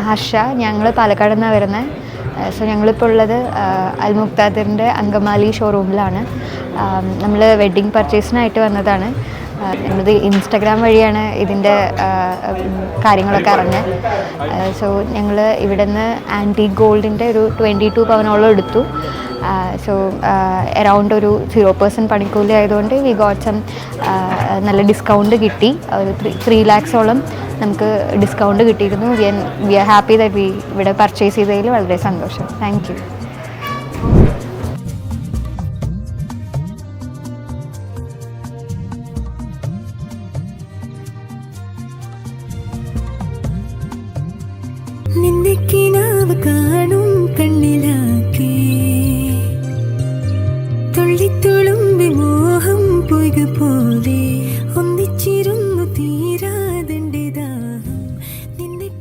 ഹർഷ. ഞങ്ങൾ പാലക്കാട് നിന്നാണ് വരുന്നത്. സോ ഞങ്ങളിപ്പോൾ ഉള്ളത് അൽ മുക്താദിറിൻ്റെ അങ്കമാലി ഷോറൂമിലാണ്. നമ്മൾ വെഡ്ഡിങ് പർച്ചേസിനായിട്ട് വന്നതാണ്. ഞങ്ങളിത് ഇൻസ്റ്റഗ്രാം വഴിയാണ് ഇതിൻ്റെ കാര്യങ്ങളൊക്കെ അറിഞ്ഞത്. സോ ഞങ്ങൾ ഇവിടെ നിന്ന് ആൻറ്റീക് ഗോൾഡിൻ്റെ ഒരു 22 പവനോളം എടുത്തു. സോ അറൗണ്ട് ഒരു 0% പണിക്കൂലി ആയതുകൊണ്ട് വി ഗോട്ട് സം നല്ല ഡിസ്കൗണ്ട് കിട്ടി. ഒരു 3 lakhs-ഓളം നമുക്ക് ഡിസ്കൗണ്ട് കിട്ടിയിരുന്നു. We are happy that we ഇവിടെ പർച്ചേസ് ചെയ്തതിൽ വളരെ സന്തോഷം. Thank you. നിന്റെ കിനാവ് കാണും കണ്ണിലാക്കി തുള്ളിത്തുളുമ്പി മോഹം പൊയ്ക പോലെ